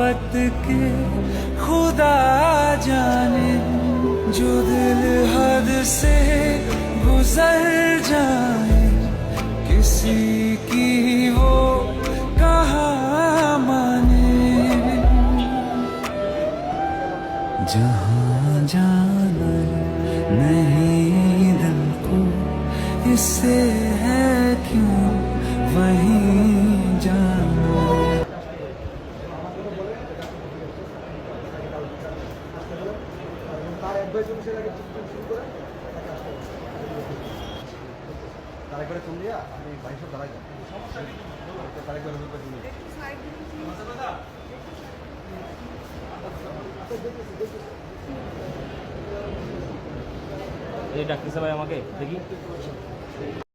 मोहब्बत के खुदा जाने, जो दिल हद से गुजर जाए, किसी की वो कहाँ माने। जहाँ जाना नहीं दिल को, इससे है क्यों वहीं जाना। তারেকবারে ফোন দিয়া আমি 2200 দাঁড়াই যাই তারেকবারে রূপে দিই এই ডাকতেছে ভাই আমাকে দেখি।